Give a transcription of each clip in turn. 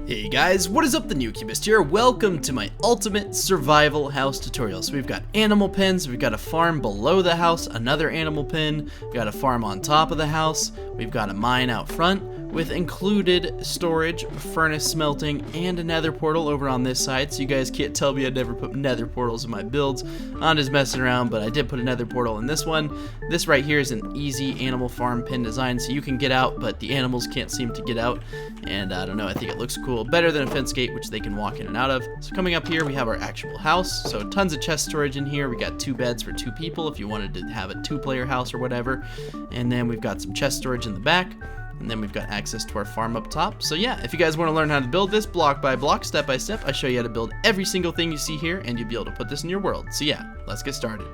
Hey guys, what is up? TheNeoCubest here. Welcome to my ultimate survival house tutorial. So we've got animal pens, we've got a farm below the house, another animal pen, we've got a farm on top of the house, we've got a mine out front with included storage, furnace smelting, and a nether portal over on this side. So you guys can't tell me I never put nether portals in my builds. I'm just messing around, but I did put a nether portal in this one. This right here is an easy animal farm pen design, so you can get out, but the animals can't seem to get out. And I don't know, I think it looks cool. Better than a fence gate, which they can walk in and out of. So coming up here, we have our actual house. So tons of chest storage in here. We got 2 beds for 2 people if you wanted to have a 2-player house or whatever. And then we've got some chest storage in the back. And then we've got access to our farm up top. So yeah, if you guys want to learn how to build this block by block, step by step, I show you how to build every single thing you see here, and you'll be able to put this in your world. So yeah, let's get started.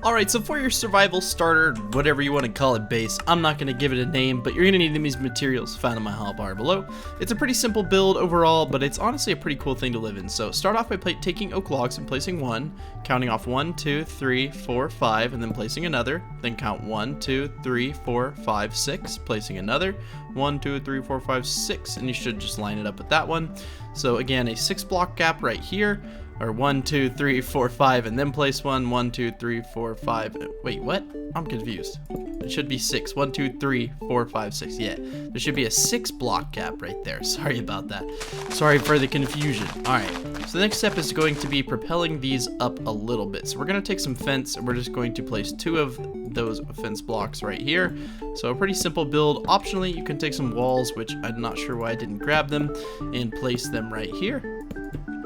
Alright, so for your survival starter, whatever you want to call it base, I'm not going to give it a name, but you're going to need these materials found in my hotbar below. It's a pretty simple build overall, but it's honestly a pretty cool thing to live in. So start off by taking oak logs and placing 1, counting off 1, 2, 3, 4, 5, and then placing another. Then count 1, 2, 3, 4, 5, 6, placing another. 1, 2, 3, 4, 5, 6, and you should just line it up with that one. So again, a 6 block gap right here. Or 1, 2, 3, 4, 5, and then place 1. 1, 2, 3, 4, 5. Wait, what? I'm confused. It should be 6. 1, 2, 3, 4, 5, 6. Yeah, there should be a 6 block gap right there. Sorry about that. Sorry for the confusion. Alright, so the next step is going to be propelling these up a little bit. So we're going to take some fence, and we're just going to place 2 of those fence blocks right here. So a pretty simple build. Optionally, you can take some walls, which I'm not sure why I didn't grab them, and place them right here.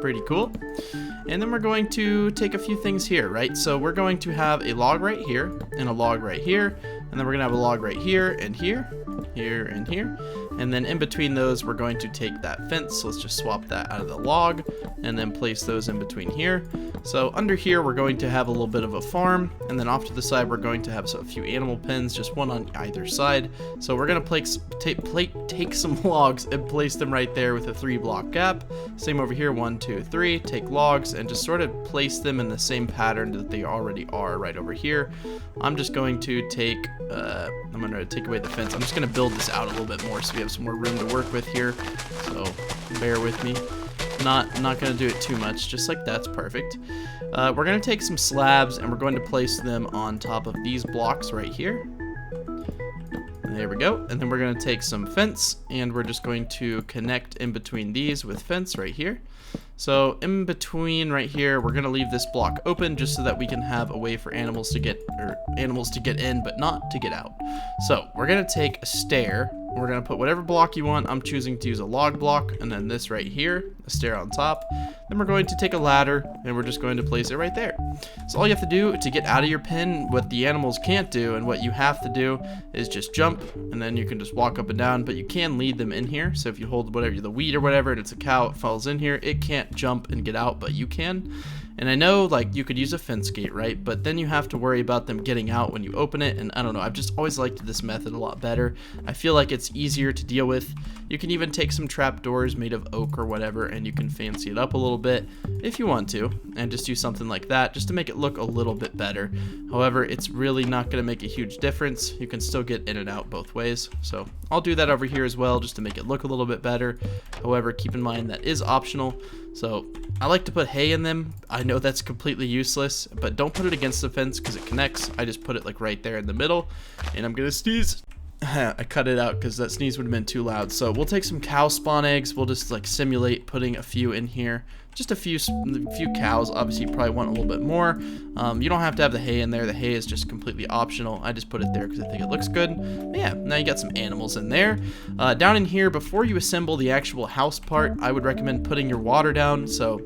Pretty cool. And then we're going to take a few things here, right? So we're going to have a log right here and a log right here, and then we're gonna have a log right here and here, here and here, and then in between those we're going to take that fence. So let's just swap that out of the log and then place those in between here. So under here we're going to have a little bit of a farm, and then off to the side we're going to have a few animal pens, just one on either side. So we're gonna take some logs and place them right there with a 3 block gap. Same over here, 1, 2, 3, take logs and just sort of place them in the same pattern that they already are right over here. I'm just going to take I'm gonna take away the fence. I'm just gonna build this out a little bit more so we have some more room to work with here, so bear with me. Not gonna do it too much, just like that's perfect. We're gonna take some slabs and we're going to place them on top of these blocks right here. And there we go. And then we're gonna take some fence and we're just going to connect in between these with fence right here. So in between right here, we're gonna leave this block open just so that we can have a way for animals to get in, but not to get out. So we're gonna take a stair. We're gonna put whatever block you want. I'm choosing to use a log block, and then this right here, a stair on top. Then we're going to take a ladder, and we're just going to place it right there. So all you have to do to get out of your pen, what the animals can't do, and what you have to do is just jump, and then you can just walk up and down, but you can lead them in here. So if you hold whatever, the wheat or whatever, and it's a cow, it falls in here, it can't jump and get out, but you can. And I know, like, you could use a fence gate, right? But then you have to worry about them getting out when you open it, and I don't know, I've just always liked this method a lot better. I feel like it's easier to deal with. You can even take some trapdoors made of oak or whatever, and you can fancy it up a little bit if you want to, and just do something like that just to make it look a little bit better. However, it's really not going to make a huge difference. You can still get in and out both ways. So I'll do that over here as well just to make it look a little bit better. However, keep in mind that is optional. So I like to put hay in them. I know that's completely useless, but don't put it against the fence because it connects. I just put it like right there in the middle, and I'm gonna sneeze. I cut it out because that sneeze would have been too loud. So we'll take some cow spawn eggs. We'll just like simulate putting a few in here. Just a few cows. Obviously you probably want a little bit more. You don't have to have the hay in there. The hay is just completely optional. I just put it there because I think it looks good. But yeah, now you got some animals in there. Down in here, before you assemble the actual house part, I would recommend putting your water down. So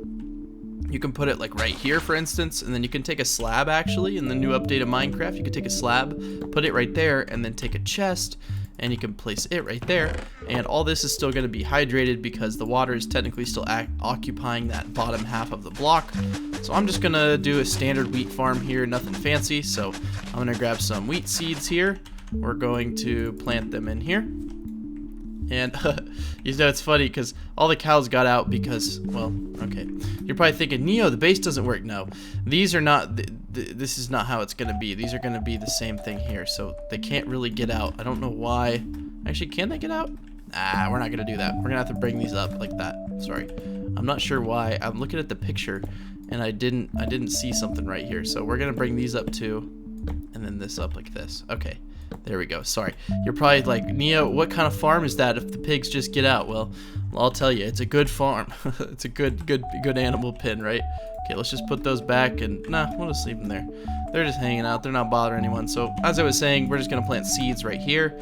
you can put it like right here, for instance, and then you can take a slab. Actually, in the new update of Minecraft, you can take a slab, put it right there, and then take a chest, and you can place it right there. And all this is still going to be hydrated because the water is technically still occupying that bottom half of the block. So I'm just going to do a standard wheat farm here, nothing fancy. So I'm going to grab some wheat seeds here. We're going to plant them in here. And you know, it's funny because all the cows got out because, well, okay. You're probably thinking, Neo, the base doesn't work. No, these are not, this is not how it's going to be. These are going to be the same thing here. So they can't really get out. I don't know why. Actually, can they get out? we're not gonna do that. We're gonna have to bring these up like that. Sorry. I'm not sure why. I'm looking at the picture and I didn't see something right here. So we're gonna bring these up too, and then this up like this. Okay. There we go. Sorry. You're probably like, Neo, what kind of farm is that if the pigs just get out? Well, I'll tell you, it's a good farm. It's a good animal pen, right? Okay, let's just put those back and we'll just leave them there. They're just hanging out. They're not bothering anyone. So as I was saying, we're just gonna plant seeds right here.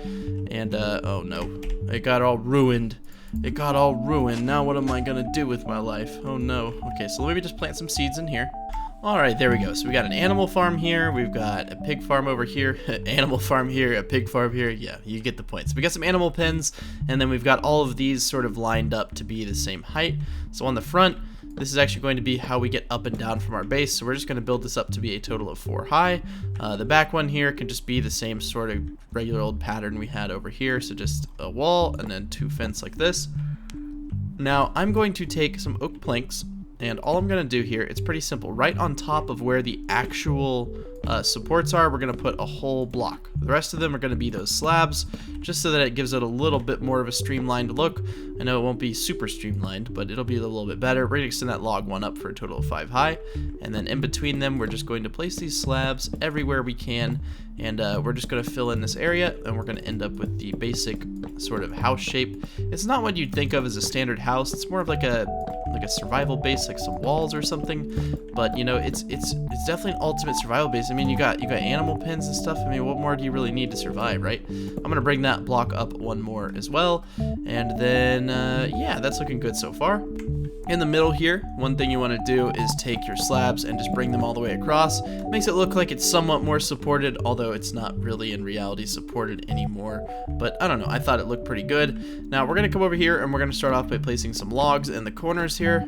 And oh no, it got all ruined. It got all ruined. Now what am I gonna do with my life? Oh no. Okay, so let me just plant some seeds in here. Alright, there we go. So we got an animal farm here, we've got a pig farm over here, animal farm here, a pig farm here. Yeah, you get the point. So we got some animal pens, and then we've got all of these sort of lined up to be the same height. So on the front, this is actually going to be how we get up and down from our base. So we're just going to build this up to be a total of 4 high. The back one here can just be the same sort of regular old pattern we had over here. So just a wall and then 2 fence like this. Now I'm going to take some oak planks, and all I'm going to do here, it's pretty simple. Right on top of where the actual supports are, we're going to put a whole block. The rest of them are going to be those slabs, just so that it gives it a little bit more of a streamlined look. I know it won't be super streamlined, but it'll be a little bit better. We're going to extend that log one up for a total of 5 high. And then in between them, we're just going to place these slabs everywhere we can. And we're just going to fill in this area, and we're going to end up with the basic sort of house shape. It's not what you'd think of as a standard house. It's more of like a survival base, like some walls or something. But you know, it's definitely an ultimate survival base. I mean, you got animal pens and stuff. I mean, what more do you really need to survive, right? I'm gonna bring that block up one more as well, and then yeah, that's looking good so far. In the middle here, one thing you want to do is take your slabs and just bring them all the way across. Makes it look like it's somewhat more supported, although it's not really in reality supported anymore. But I don't know, I thought it looked pretty good. Now we're going to come over here and we're going to start off by placing some logs in the corners here,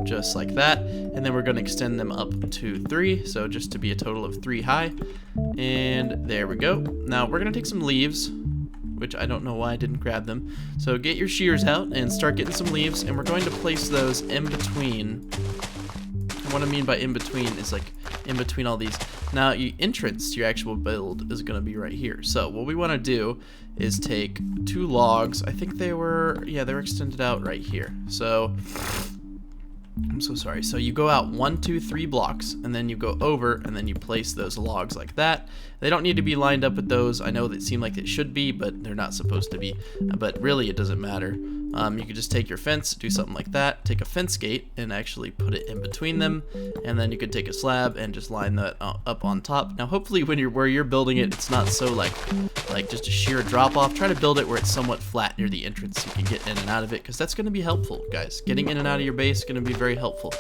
just like that. And then we're going to extend them up to 3, so just to be a total of 3 high. And there we go. Now we're going to take some leaves, which I don't know why I didn't grab them. So get your shears out and start getting some leaves, and we're going to place those in between. And what I mean by in between is like in between all these. Now, your entrance to your actual build is going to be right here. So what we want to do is take 2 logs. I think they were extended out right here. So I'm so sorry. So you go out 1, 2, 3 blocks, and then you go over, and then you place those logs like that. They don't need to be lined up with those. I know that seem like it should be, but they're not supposed to be. But really, it doesn't matter. You could just take your fence, do something like that, take a fence gate, and actually put it in between them, and then you could take a slab and just line that up on top. Now, hopefully, where you're building it, it's not so like just a sheer drop off. Try to build it where it's somewhat flat near the entrance, so you can get in and out of it, because that's going to be helpful, guys. Getting in and out of your base is going to be very helpful.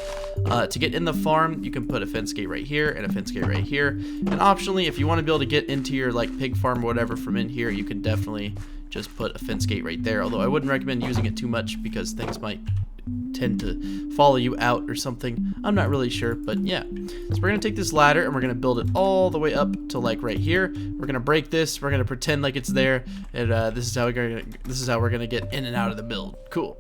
To get in the farm, you can put a fence gate right here and a fence gate right here. And optionally, if you want to be able to get into your like pig farm or whatever from in here, you can definitely just put a fence gate right there. Although I wouldn't recommend using it too much because things might tend to follow you out or something. I'm not really sure, but yeah. So we're gonna take this ladder and we're gonna build it all the way up to like right here. We're gonna break this. We're gonna pretend like it's there, and this is how we're gonna get in and out of the build. Cool.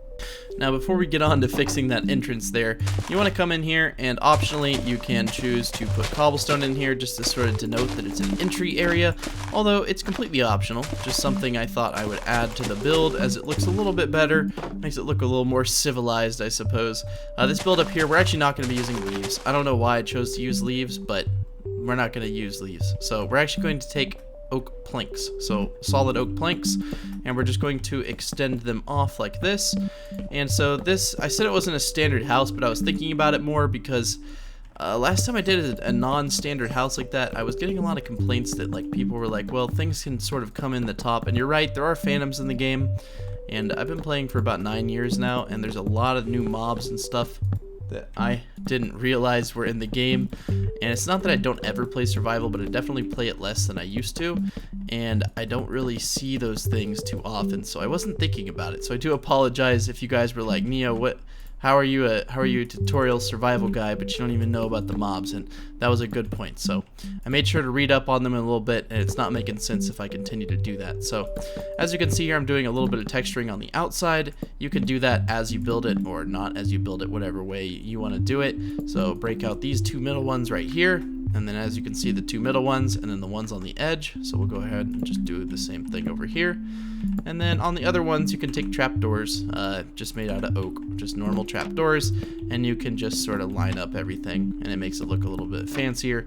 Now before we get on to fixing that entrance there, you want to come in here and optionally you can choose to put cobblestone in here just to sort of denote that it's an entry area, although it's completely optional, just something I thought I would add to the build as it looks a little bit better, makes it look a little more civilized, I suppose. This build up here, we're actually not going to be using leaves. I don't know why I chose to use leaves, but we're not going to use leaves. So we're actually going to take oak planks, so solid oak planks, and we're just going to extend them off like this. And so this, I said it wasn't a standard house, but I was thinking about it more because last time I did a non-standard house like that, I was getting a lot of complaints that like people were like, well, things can sort of come in the top, and you're right, there are phantoms in the game, and I've been playing for about 9 years now, and there's a lot of new mobs and stuff that I didn't realize were in the game. And it's not that I don't ever play survival, but I definitely play it less than I used to, and I don't really see those things too often, so I wasn't thinking about it. So I do apologize if you guys were like, Neo, how are you a tutorial survival guy, but you don't even know about the mobs? And that was a good point. So I made sure to read up on them in a little bit, and it's not making sense if I continue to do that. So as you can see here, I'm doing a little bit of texturing on the outside. You can do that as you build it or not as you build it, whatever way you want to do it. So break out these 2 middle ones right here. and then as you can see, the two middle ones, and then the ones on the edge. So we'll go ahead and just do the same thing over here. And then on the other ones, you can take trapdoors, just made out of oak, just normal trapdoors, and you can just sort of line up everything, and it makes it look a little bit fancier.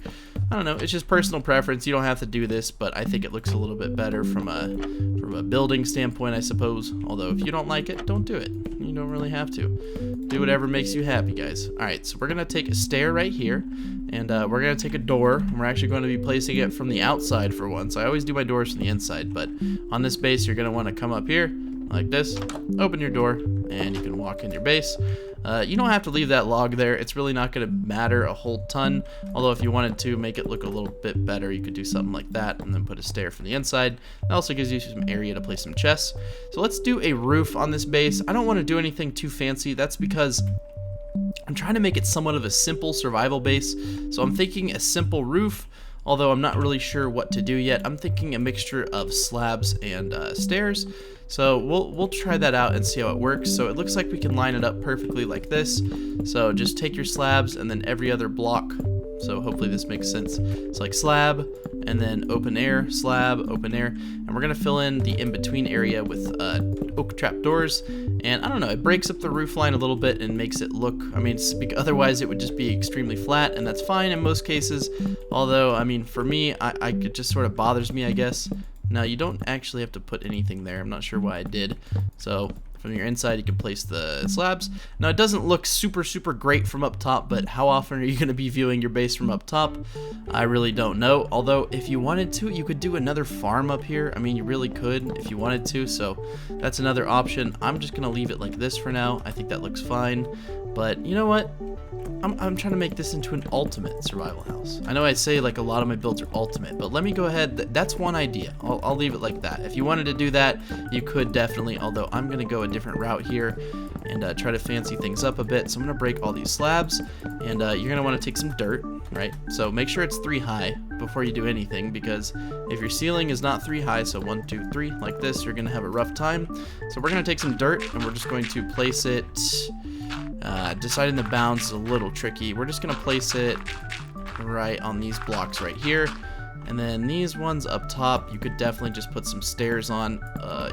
I don't know, it's just personal preference. You don't have to do this, but I think it looks a little bit better from a building standpoint, I suppose. Although if you don't like it, don't do it. You don't really have to. Do whatever makes you happy, guys. All right, so we're gonna take a stair right here, and we're gonna take a door, and we're actually going to be placing it from the outside for once. I always do my doors from the inside, but on this base, you're gonna want to come up here like this, open your door, and you can walk in your base. You don't have to leave that log there. It's really not going to matter a whole ton. Although if you wanted to make it look a little bit better, you could do something like that and then put a stair from the inside. That also gives you some area to place some chests. So let's do a roof on this base. I don't want to do anything too fancy. That's because I'm trying to make it somewhat of a simple survival base. So I'm thinking a simple roof. Although I'm not really sure what to do yet. I'm thinking a mixture of slabs and stairs. So we'll try that out and see how it works. So it looks like we can line it up perfectly like this. So just take your slabs and then every other block. So hopefully this makes sense. It's like slab and then open air, slab, open air. And we're gonna fill in the in-between area with oak trapdoors. And I don't know, it breaks up the roof line a little bit and makes it look, I mean, otherwise it would just be extremely flat, and that's fine in most cases. Although, I mean, for me, it just sort of bothers me, I guess. Now, you don't actually have to put anything there. I'm not sure why I did. So from your inside, you can place the slabs. Now, it doesn't look super, super great from up top, but how often are you going to be viewing your base from up top? I really don't know. Although, if you wanted to, you could do another farm up here. I mean, you really could if you wanted to, so that's another option. I'm just going to leave it like this for now. I think that looks fine. But you know what? I'm trying to make this into an ultimate survival house. I know I say like a lot of my builds are ultimate, but let me go ahead. That's one idea. I'll leave it like that. If you wanted to do that, you could definitely, although I'm going to go a different route here and try to fancy things up a bit. So I'm going to break all these slabs, and you're going to want to take some dirt, right? So make sure it's 3 high before you do anything, because if your ceiling is not 3 high, so 1, 2, 3, like this, you're going to have a rough time. So we're going to take some dirt, and we're just going to place it. Deciding the bounds is a little tricky. We're just going to place it right on these blocks right here. And then these ones up top, you could definitely just put some stairs on,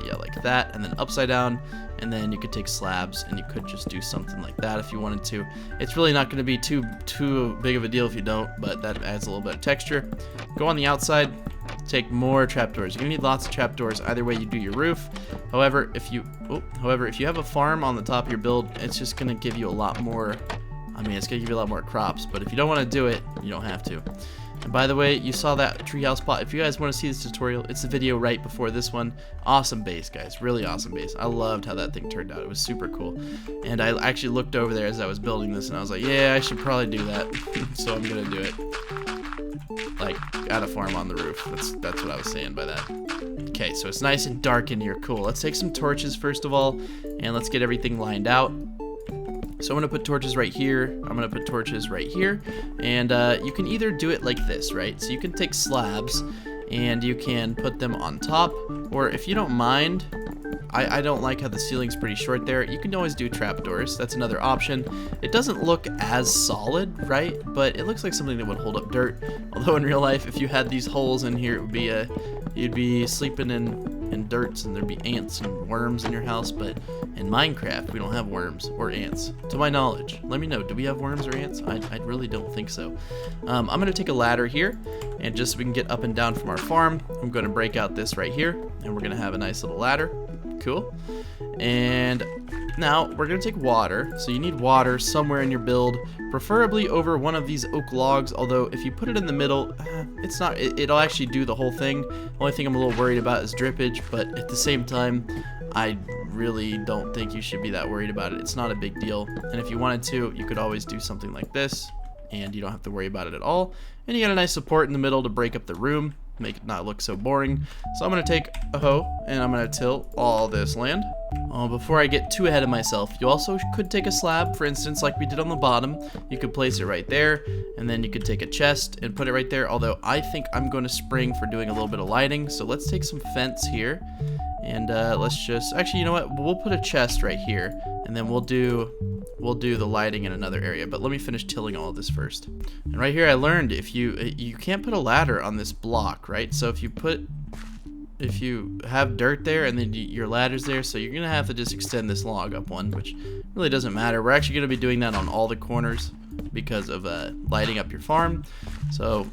yeah, like that, and then upside down, and then you could take slabs, and you could just do something like that if you wanted to. It's really not going to be too big of a deal if you don't, but that adds a little bit of texture. Go on the outside, take more trapdoors. You're gonna need lots of trapdoors either way you do your roof. However, if you have a farm on the top of your build, it's just gonna give you a lot more. I mean, it's gonna give you a lot more crops. But if you don't want to do it, you don't have to. And by the way, you saw that treehouse plot. If you guys want to see this tutorial, it's the video right before this one. Awesome base, guys. Really awesome base. I loved how that thing turned out. It was super cool. And I actually looked over there as I was building this, and I was like, yeah, I should probably do that. So I'm gonna do it. Like, add a farm on the roof. That's what I was saying by that. Okay, so it's nice and dark in here. Cool. Let's take some torches first of all, and let's get everything lined out. So I'm going to put torches right here. I'm going to put torches right here. And you can either do it like this, right? So you can take slabs, and you can put them on top. Or if you don't mind, I don't like how the ceiling's pretty short there. You can always do trapdoors. That's another option. It doesn't look as solid, right? But it looks like something that would hold up dirt. Although in real life, if you had these holes in here, it would be you'd be sleeping in dirts, and there'd be ants and worms in your house. But in Minecraft, we don't have worms or ants, to my knowledge. Let me know, do we have worms or ants? I really don't think so. I'm gonna take a ladder here, and just so we can get up and down from our farm, I'm gonna break out this right here, and we're gonna have a nice little ladder. Cool. And now we're gonna take water. So you need water somewhere in your build, preferably over one of these oak logs. Although if you put it in the middle, it's not. It'll actually do the whole thing. The only thing I'm a little worried about is drippage, but at the same time, I really don't think you should be that worried about it. It's not a big deal. And if you wanted to, you could always do something like this, and you don't have to worry about it at all. And you got a nice support in the middle to break up the room, make it not look so boring. So I'm gonna take a hoe, and I'm gonna till all this land. Before I get too ahead of myself, you also could take a slab, for instance, like we did on the bottom. You could place it right there, and then you could take a chest and put it right there. Although I think I'm going to spring for doing a little bit of lighting. So let's take some fence here, And let's just, actually, you know what? We'll put a chest right here, and then we'll do the lighting in another area. But let me finish tilling all of this first. And right here, I learned if you can't put a ladder on this block, right? So if you have dirt there and then your ladder's there, so you're gonna have to just extend this log up one, which really doesn't matter. We're actually gonna be doing that on all the corners because of lighting up your farm. So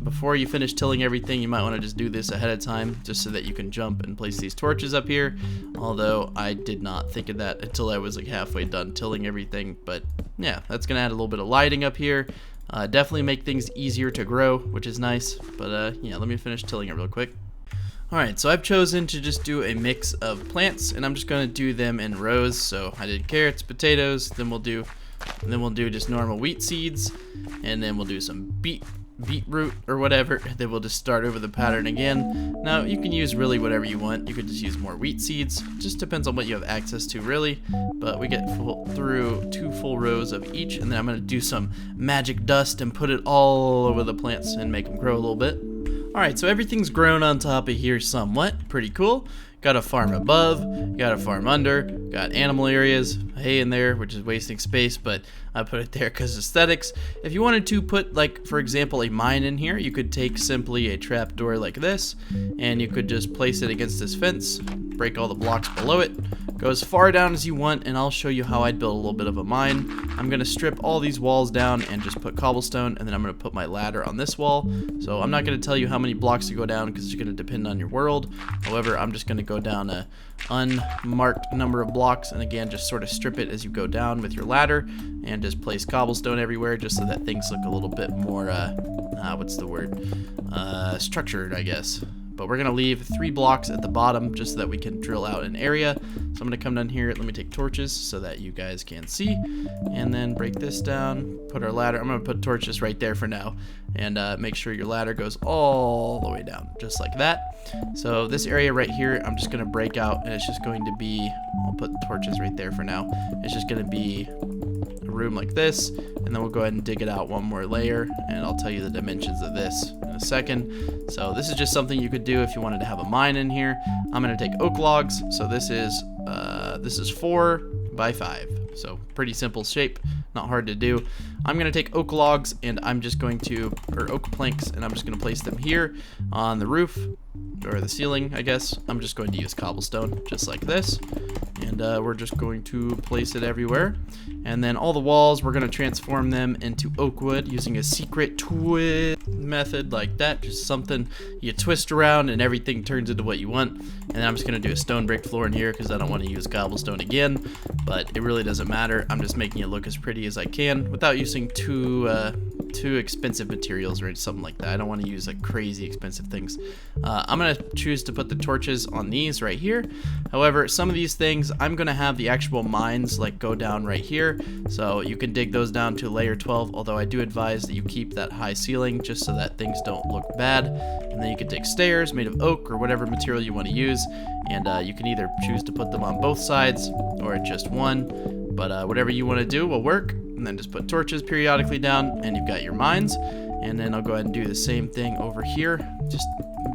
before you finish tilling everything, you might want to just do this ahead of time, just so that you can jump and place these torches up here. Although I did not think of that until I was like halfway done tilling everything. But yeah, that's gonna add a little bit of lighting up here. Definitely make things easier to grow, which is nice. But yeah, let me finish tilling it real quick. Alright, so I've chosen to just do a mix of plants, and I'm just going to do them in rows. So I did carrots, potatoes, then we'll do just normal wheat seeds, and then we'll do some beetroot or whatever. Then we'll just start over the pattern again. Now you can use really whatever you want. You could just use more wheat seeds. Just depends on what you have access to, really. But we get through 2 full rows of each, and then I'm going to do some magic dust and put it all over the plants and make them grow a little bit. Alright, so everything's grown on top of here somewhat. Pretty cool. Got a farm above, got a farm under, got animal areas, hay in there, which is wasting space, but I put it there because aesthetics. If you wanted to put, like, for example, a mine in here, you could take simply a trapdoor like this, and you could just place it against this fence, break all the blocks below it, go as far down as you want, and I'll show you how I'd build a little bit of a mine. I'm going to strip all these walls down and just put cobblestone, and then I'm going to put my ladder on this wall. So I'm not going to tell you how many blocks to go down because it's going to depend on your world. However, I'm just going to go down a unmarked number of blocks, and again, just sort of strip it as you go down with your ladder, and just place cobblestone everywhere just so that things look a little bit more, what's the word? Structured, I guess. But we're going to leave 3 blocks at the bottom just so that we can drill out an area. So I'm going to come down here. Let me take torches so that you guys can see. And then break this down. Put our ladder. I'm going to put torches right there for now. And make sure your ladder goes all the way down. Just like that. So this area right here, I'm just going to break out. And it's just going to be... I'll put torches right there for now. It's just going to be a room like this. And then we'll go ahead and dig it out one more layer. And I'll tell you the dimensions of this in a second. So this is just something you could do if you wanted to have a mine in here. I'm going to take oak logs. So this is 4 by 5. So pretty simple shape, not hard to do. I'm going to take oak logs and I'm just going to, or oak planks, and I'm just going to place them here on the roof, or the ceiling, I guess. I'm just going to use cobblestone, just like this. And we're just going to place it everywhere. And then all the walls, we're going to transform them into oak wood using a secret twist method like that. Just something you twist around and everything turns into what you want. And then I'm just going to do a stone brick floor in here because I don't want to use cobblestone again. But it really doesn't matter. I'm just making it look as pretty as I can without using too expensive materials or something like that. I don't want to use like crazy expensive things. I'm going to choose to put the torches on these right here. However, some of these things I'm going to have the actual mines like go down right here, so you can dig those down to layer 12, although I do advise that you keep that high ceiling just so that things don't look bad. And then you can take stairs made of oak or whatever material you want to use, and you can either choose to put them on both sides or just one, but whatever you want to do will work. And then just put torches periodically down and you've got your mines. And then I'll go ahead and do the same thing over here. Just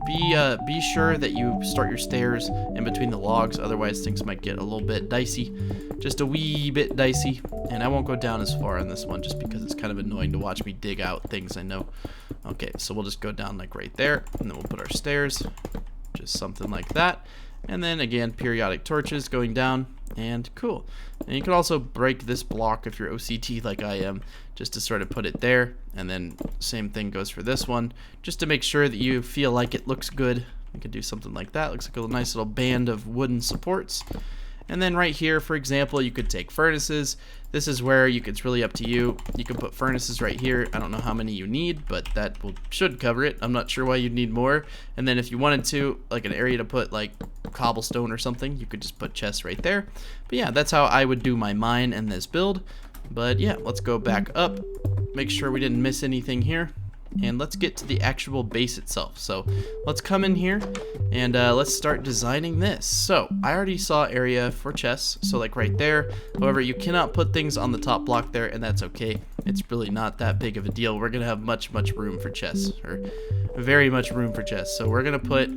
be sure that you start your stairs in between the logs, otherwise things might get a little bit dicey, just a wee bit dicey. And I won't go down as far on this one just because it's kind of annoying to watch me dig out things, I know. Okay, so we'll just go down like right there, and then we'll put our stairs, just something like that. And then again, periodic torches going down, and cool. And you can also break this block if you're OCD like I am, just to sort of put it there. And then same thing goes for this one, just to make sure that you feel like it looks good. You could do something like that. Looks like a nice little band of wooden supports. And then right here, for example, you could take furnaces. This is where it's really up to you. You can put furnaces right here. I don't know how many you need, but that should cover it. I'm not sure why you'd need more. And then if you wanted to, like an area to put like cobblestone or something, you could just put chests right there. But yeah, that's how I would do my mine in this build. But yeah, let's go back up, make sure we didn't miss anything here. And let's get to the actual base itself. So let's come in here and let's start designing this. So I already saw area for chests, so like right there. However, you cannot put things on the top block there, and that's okay. It's really not that big of a deal. We're gonna have much room for chests, or very much room for chests. So we're gonna put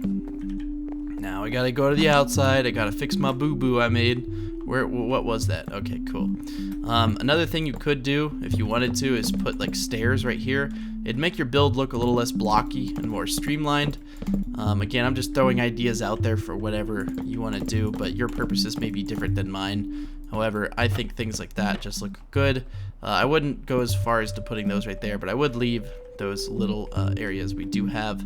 Now I gotta go to the outside. I gotta fix my boo-boo I made. What was that? Okay, cool. Another thing you could do if you wanted to is put like stairs right here. It'd make your build look a little less blocky and more streamlined. Again, I'm just throwing ideas out there for whatever you want to do, but your purposes may be different than mine. However, I think things like that just look good. I wouldn't go as far as to putting those right there, but I would leave those little areas we do have.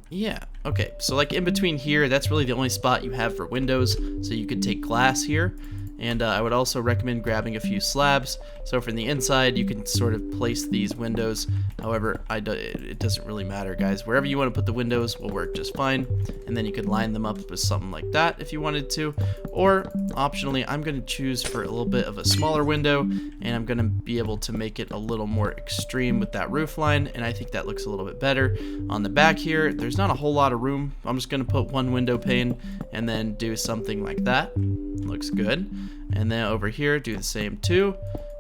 Yeah, okay, so like in between here, that's really the only spot you have for windows, so you could take glass here. And I would also recommend grabbing a few slabs. So from the inside, you can sort of place these windows. However, it doesn't really matter, guys. Wherever you want to put the windows will work just fine. And then you could line them up with something like that if you wanted to. Or, optionally, I'm going to choose for a little bit of a smaller window. And I'm going to be able to make it a little more extreme with that roof line. And I think that looks a little bit better. On the back here, there's not a whole lot of room. I'm just going to put one window pane and then do something like that. Looks good. And then over here do the same too,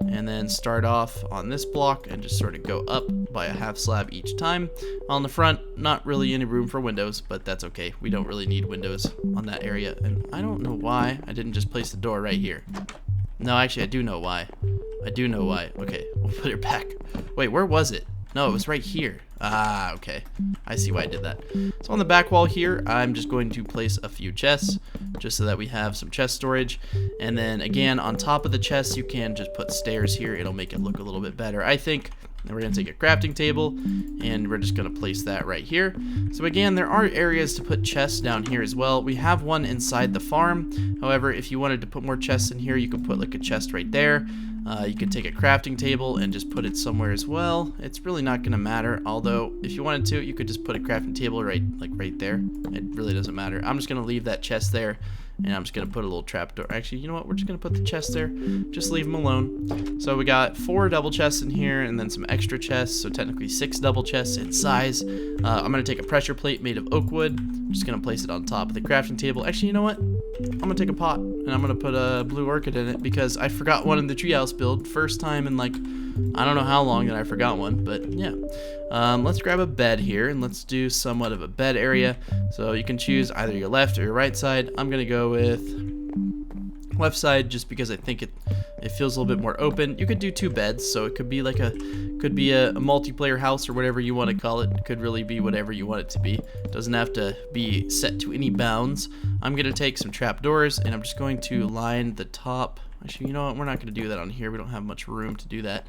and then start off on this block and just sort of go up by a half slab each time. On the front, not really any room for windows, but that's okay. We don't really need windows on that area, and I don't know why I didn't just place the door right here. No, actually I do know why. Okay, we'll put it back. Wait, where was it? No, it was right here. Ah, okay. I see why I did that. So on the back wall here, I'm just going to place a few chests, just so that we have some chest storage. And then again, on top of the chests, you can just put stairs here. It'll make it look a little bit better, I think. And we're going to take a crafting table, and we're just going to place that right here. So again, there are areas to put chests down here as well. We have one inside the farm. However, if you wanted to put more chests in here, you could put like a chest right there. You could take a crafting table and just put it somewhere as well. It's really not going to matter, although if you wanted to, you could just put a crafting table right there. It really doesn't matter. I'm just going to leave that chest there, and I'm just going to put a little trapdoor. Actually, you know what? We're just going to put the chest there. Just leave them alone. So we got 4 double chests in here, and then some extra chests, so technically 6 double chests in size. I'm going to take a pressure plate made of oak wood. I'm just going to place it on top of the crafting table. Actually, you know what? I'm going to take a pot, and I'm going to put a blue orchid in it, because I forgot one in the treehouse build. First time in like, I don't know how long that I forgot one, but yeah. Let's grab a bed here, and let's do somewhat of a bed area. So you can choose either your left or your right side. I'm going to go with left side just because I think it feels a little bit more open. You could do 2 beds, so it could be like a multiplayer house or whatever you want to call it. It could really be whatever you want it to be. It doesn't have to be set to any bounds. I'm going to take some trapdoors, and I'm just going to line the top. Actually, you know what? We're not going to do that on here. We don't have much room to do that.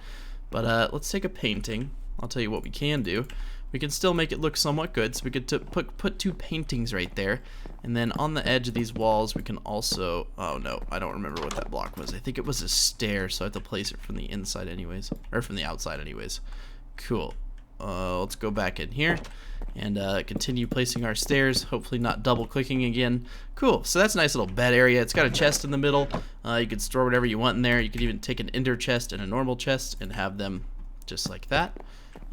But let's take a painting. I'll tell you what we can do. We can still make it look somewhat good, so we could put 2 paintings right there. And then on the edge of these walls, we can also... Oh, no. I don't remember what that block was. I think it was a stair, so I have to place it from the inside anyways. Or from the outside anyways. Cool. Let's go back in here and continue placing our stairs. Hopefully not double clicking again. Cool. So that's a nice little bed area. It's got a chest in the middle. You can store whatever you want in there. You could even take an ender chest and a normal chest and have them just like that.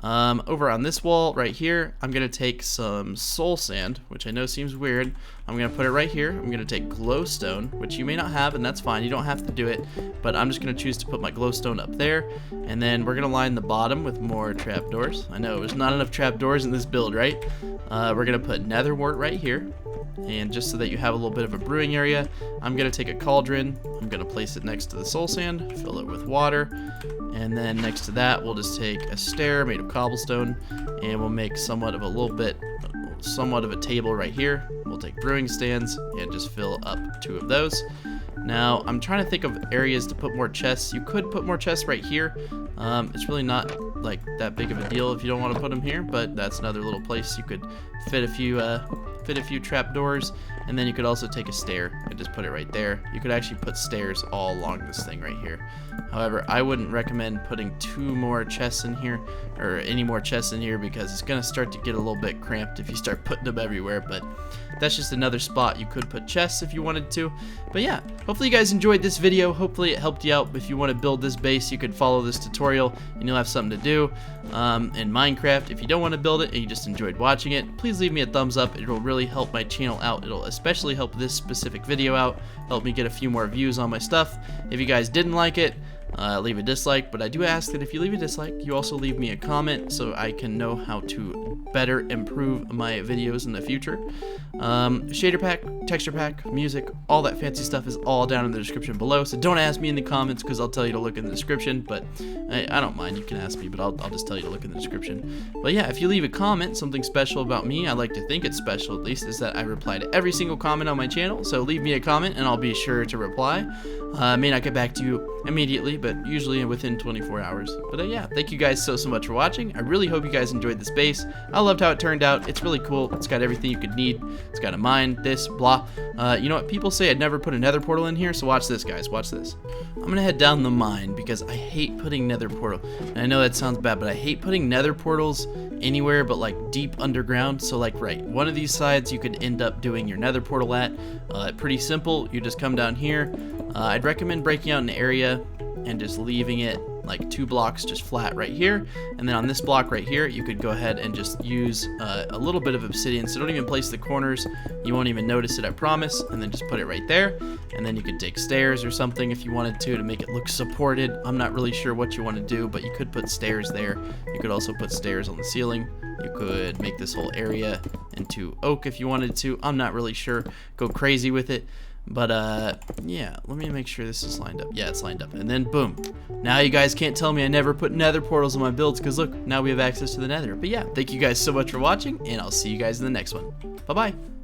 Over on this wall right here, I'm going to take some soul sand, which I know seems weird. I'm going to put it right here. I'm going to take glowstone, which you may not have, and that's fine. You don't have to do it, but I'm just going to choose to put my glowstone up there. And then we're going to line the bottom with more trapdoors. I know there's not enough trapdoors in this build, right? We're going to put nether wart right here. And just so that you have a little bit of a brewing area, I'm going to take a cauldron. I'm going to place it next to the soul sand, fill it with water. And then next to that, we'll just take a stair made of cobblestone, and we'll make somewhat of a table right here. We'll take brewing stands and just fill up 2 of those. Now, I'm trying to think of areas to put more chests. You could put more chests right here. It's really not like that big of a deal if you don't want to put them here, but that's another little place you could fit a few trapdoors, and then you could also take a stair and just put it right there. You could actually put stairs all along this thing right here. However, I wouldn't recommend putting 2 more chests in here, or any more chests in here, because it's going to start to get a little bit cramped if you start putting them everywhere. But that's just another spot you could put chests if you wanted to. But yeah, hopefully you guys enjoyed this video. Hopefully it helped you out. If you want to build this base, you could follow this tutorial and you'll have something to do in Minecraft. If you don't want to build it and you just enjoyed watching it, please leave me a thumbs up. It will really help my channel out. It'll especially help this specific video out, help me get a few more views on my stuff. If you guys didn't like it, leave a dislike, but I do ask that if you leave a dislike, you also leave me a comment so I can know how to better improve my videos in the future. Shader pack, texture pack, music, all that fancy stuff is all down in the description below, so don't ask me in the comments because I'll tell you to look in the description, but I don't mind, you can ask me, but I'll just tell you to look in the description. But yeah, if you leave a comment, something special about me, I like to think it's special at least, is that I reply to every single comment on my channel, so leave me a comment and I'll be sure to reply. I may not get back to you immediately, but usually within 24 hours. But yeah, thank you guys so much for watching. I really hope you guys enjoyed this base. I loved how it turned out. It's really cool. It's got everything you could need. It's got a mine, this, blah. You know what? People say I'd never put a nether portal in here, so watch this, guys. Watch this. I'm going to head down the mine because I hate putting nether portal. And I know that sounds bad, but I hate putting nether portals anywhere but like deep underground. So like right, one of these sides you could end up doing your nether portal at. Pretty simple. You just come down here. I'd recommend breaking out an area and just leaving it like 2 blocks just flat right here, and then on this block right here you could go ahead and just use a little bit of obsidian, so don't even place the corners, you won't even notice it, I promise, and then just put it right there, and then you could take stairs or something if you wanted to make it look supported. I'm not really sure what you want to do, but you could put stairs there. You could also put stairs on the ceiling. You could make this whole area into oak if you wanted to. I'm not really sure, go crazy with it. But yeah, let me make sure this is lined up. Yeah, it's lined up. And then boom. Now you guys can't tell me I never put nether portals on my builds, because look, now we have access to the nether. But yeah, thank you guys so much for watching, and I'll see you guys in the next one. Bye-bye.